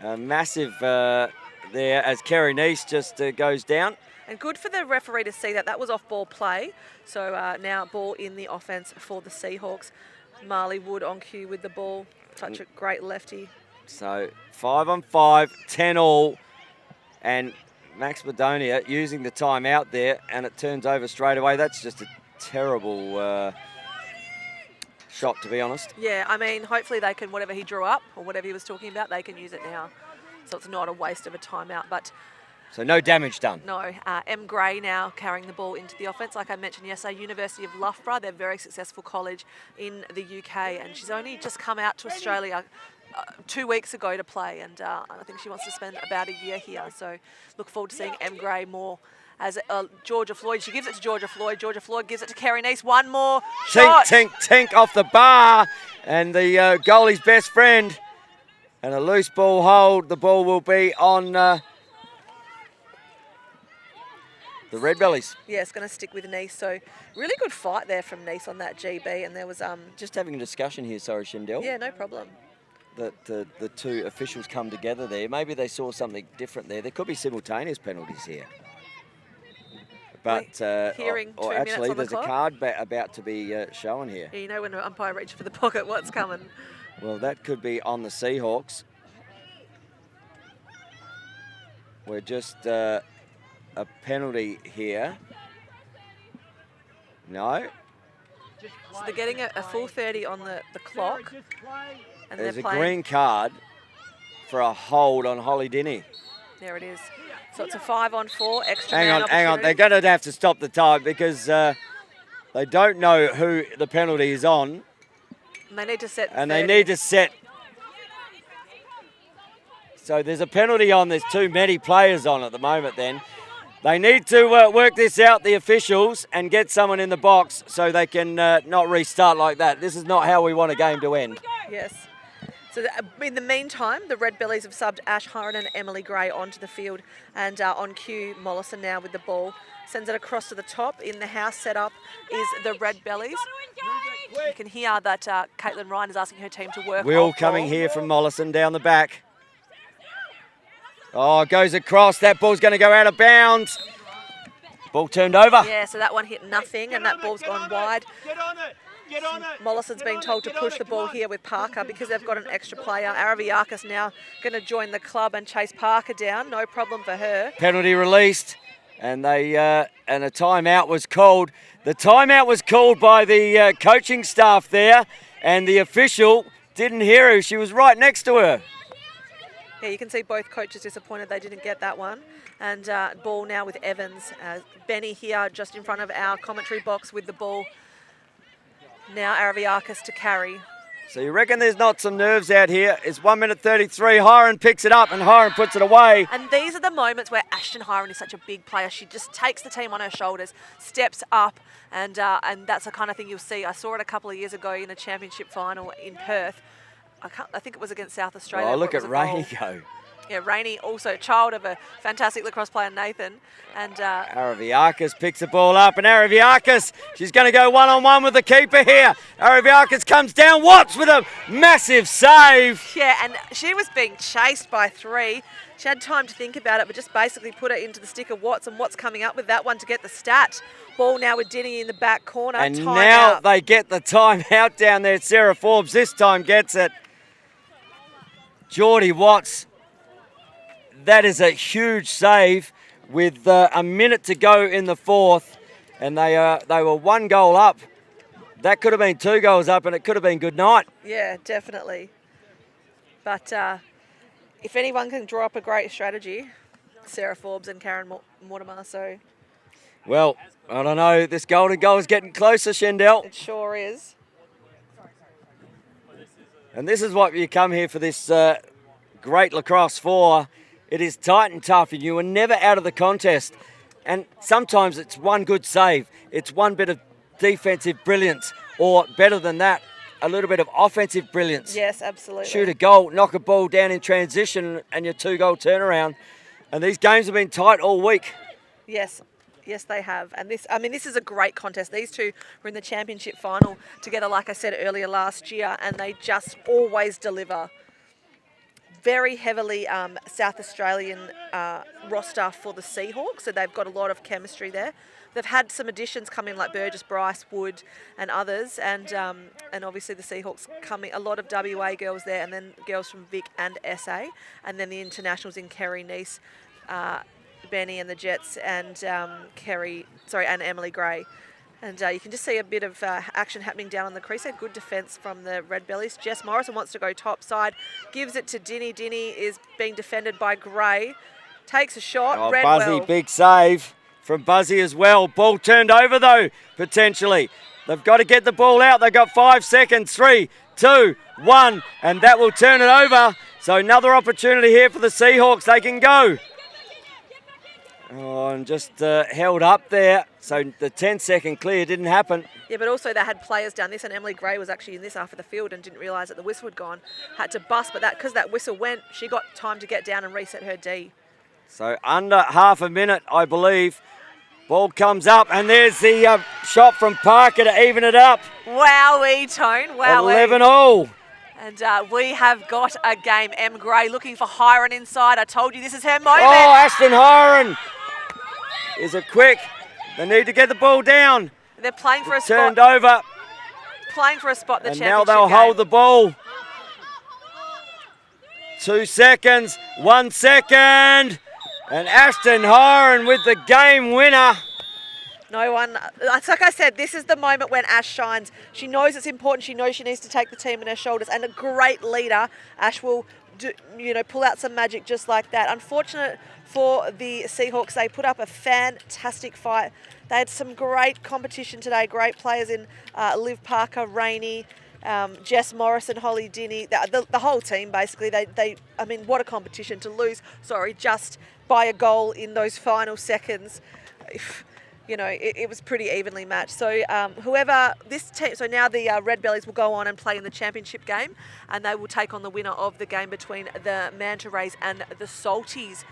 Massive there as Kerry Neese just goes down. And good for the referee to see that. That was off-ball play. So now ball in the offense for the Seahawks. Marley Wood on cue with the ball. Such a great lefty. So 5-on-5, 10-all. And Max Madonia using the timeout there, and it turns over straight away. That's just a terrible shot, to be honest. Yeah, I mean, hopefully they can, whatever he drew up or whatever he was talking about, they can use it now. So it's not a waste of a timeout. But so no damage done. No. M. Gray now carrying the ball into the offense. Like I mentioned yesterday, University of Loughborough, they're a very successful college in the UK. And she's only just come out to Australia 2 weeks ago to play. And I think she wants to spend about a year here. So look forward to seeing M. Gray more. As Georgia Floyd, she gives it to Georgia Floyd. Georgia Floyd gives it to Kerry Neese. One more shot. Tink off the bar. And the goalie's best friend. And a loose ball hold. The ball will be on the Redbellies. Yeah, it's going to stick with Neese. So really good fight there from Neese on that GB. And there was... Just having a discussion here, sorry, Shendell. Yeah, no problem. That the two officials come together there. Maybe they saw something different there. There could be simultaneous penalties here. But actually, there's a card about to be shown here. Yeah, you know when an umpire reaches for the pocket, what's coming? Well, that could be on the Seahawks. we're just a penalty here. No. So they're getting a full 30 on the clock. And There's they're a playing. green card for a hold on Holly Dinny. There it is. So it's a 5-on-4 extra Hang man on, hang on. opportunity. They're going to have to stop the time because they don't know who the penalty is on. And they need to set. And 30. they need to set. So there's a penalty on. There's too many players on at the moment then. They need to work this out, the officials, and get someone in the box so they can not restart like that. This is not how we want a game to end. Yes. So in the meantime, the Redbellies have subbed Ash Horan and Emily Gray onto the field. And on cue, Mollison now with the ball. Sends it across to the top. In the house setup is the Redbellies. You can hear that Caitlin Ryan is asking her team to work. Will coming here from Mollison down the back. Oh, goes across. That ball's going to go out of bounds. Ball turned over. Yeah, so that one hit nothing, and that ball's gone wide. Get on it. Get on it. Mollison's been told to push the ball here with Parker because they've got an extra player. Araviakis now going to join the club and chase Parker down. No problem for her. Penalty released, and a timeout was called. The timeout was called by the coaching staff there, and the official didn't hear her. She was right next to her. Yeah, you can see both coaches disappointed they didn't get that one. And ball now with Evans. Benny here just in front of our commentary box with the ball. Now Araviakis to carry. So you reckon there's not some nerves out here? It's 1 minute 33. Hiron picks it up and Hiron puts it away. And these are the moments where Ashton Hiron is such a big player. She just takes the team on her shoulders, steps up, and that's the kind of thing you'll see. I saw it a couple of years ago in a championship final in Perth. I think it was against South Australia. Oh, look It was at a goal. Rainey go. Yeah, Rainey, also child of a fantastic lacrosse player, Nathan. And Araviakis picks the ball up, and Araviakis, she's going to go one-on-one with the keeper here. Araviakis comes down. Watts with a massive save. yeah, and she was being chased by three. She had time to think about it, but just basically put it into the stick of Watts, and Watts coming up with that one to get the stat. Ball now with Dinny in the back corner. And time now out. they get the time out down there. Sarah Forbes this time gets it. Geordie Watts. That is a huge save with a minute to go in the fourth, and they were 1 goal up. That could have been 2 goals up, and it could have been good night. Yeah, definitely. But if anyone can draw up a great strategy, Sarah Forbes and Karen Mortimer, so Well, I don't know. This golden goal is getting closer, Shendell. it sure is. And this is what you come here for this great lacrosse for. It is tight and tough, and you are never out of the contest. And sometimes it's one good save. It's one bit of defensive brilliance, or better than that, a little bit of offensive brilliance. Yes, absolutely. Shoot a goal, knock a ball down in transition, and your 2-goal turnaround. And these games have been tight all week. Yes. Yes, they have. And this is a great contest. These two were in the championship final together, like I said earlier, last year, and they just always deliver. Very heavily South Australian roster for the Seahawks, so they've got a lot of chemistry there. They've had some additions come in like Burgess, Bryce, Wood and others, and obviously the Seahawks coming, a lot of WA girls there, and then girls from Vic and SA, and then the internationals in Kerry, Nice, Benny and the Jets, and and Emily Gray. And you can just see a bit of action happening down on the crease there. Good defence from the Redbellies. Jess Morrison wants to go top side. Gives it to Dinny. Dinny is being defended by Gray. Takes a shot. Oh, Redwell. Buzzy, big save from Buzzy as well. Ball turned over though, potentially. They've got to get the ball out. They've got 5 seconds. 3, 2, 1. And that will turn it over. So another opportunity here for the Seahawks. They can go. Oh, and just held up there. So the 10-second clear didn't happen. Yeah, but also they had players down this, and Emily Gray was actually in this half of the field and didn't realise that the whistle had gone. Had to bust, but because that whistle went, she got time to get down and reset her D. So under half a minute, I believe. Ball comes up, and there's the shot from Parker to even it up. Wowee, Tone. Wowee. 11-all. And we have got a game. Em Gray looking for Hiron inside. I told you this is her moment. Oh, Ashton Hiron. Is it quick? They need to get the ball down. They're playing for a Turned spot. over. Playing for a spot. The And championship now they'll game. hold the ball. 2 seconds. 1 second. And Ashton Hiron with the game winner. No one, it's like I said, this is the moment when Ash shines. She knows it's important. She knows she needs to take the team on her shoulders. And a great leader, Ash will pull out some magic just like that. Unfortunate for the Seahawks, they put up a fantastic fight. They had some great competition today. Great players in Liv Parker, Rainey, Jess Morrison, Holly Dinney, the whole team basically. I mean, what a competition to lose. Just by a goal in those final seconds. It was pretty evenly matched. So whoever this team, so now the Redbellies will go on and play in the championship game, and they will take on the winner of the game between the Manta Rays and the Salties.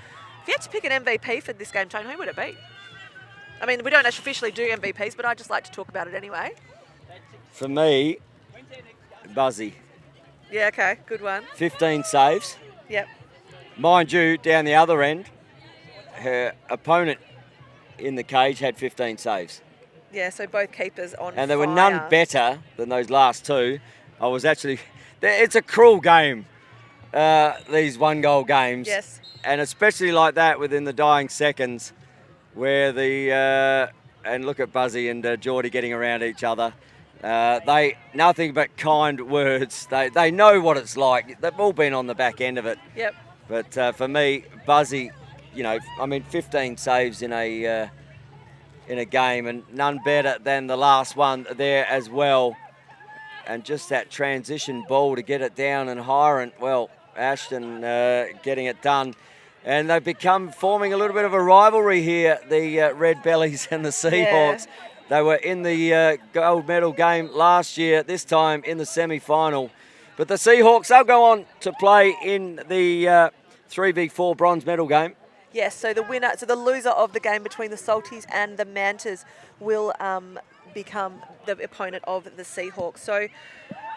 If you had to pick an MVP for this game, Tone, who would it be? I mean, we don't officially do MVPs, but I just like to talk about it anyway. For me, Buzzy. Yeah, okay, good one. 15 saves. Yep. Mind you, down the other end, her opponent in the cage had 15 saves. Yeah, so both keepers on And there fire. were none better than those last two. It's a cruel game, these one-goal games. Yes. And especially like that within the dying seconds where and look at Buzzy and Geordie getting around each other. Nothing but kind words. They know what it's like. They've all been on the back end of it. Yep. But for me, Buzzy, 15 saves in a game, and none better than the last one there as well. And just that transition ball to get it down, and Hiron, Ashton getting it done. And they've become forming a little bit of a rivalry here, the Redbellies and the Seahawks. Yeah. They were in the gold medal game last year, this time in the semi-final. But the Seahawks, they'll go on to play in the 3v4 bronze medal game. Yes, so the loser of the game between the Salties and the Mantas will become the opponent of the Seahawks. So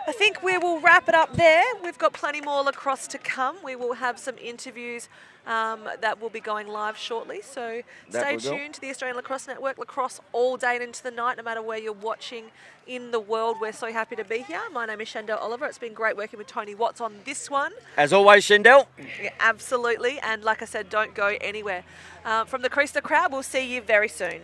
I think we will wrap it up there. We've got plenty more lacrosse to come. We will have some interviews that will be going live shortly. So stay tuned to the Australian Lacrosse Network. Lacrosse all day and into the night, no matter where you're watching in the world. We're so happy to be here. My name is Shandell Oliver. It's been great working with Tony Watts on this one. As always, Shandell. Yeah, absolutely. And like I said, don't go anywhere. From the Creaster Crowd, we'll see you very soon.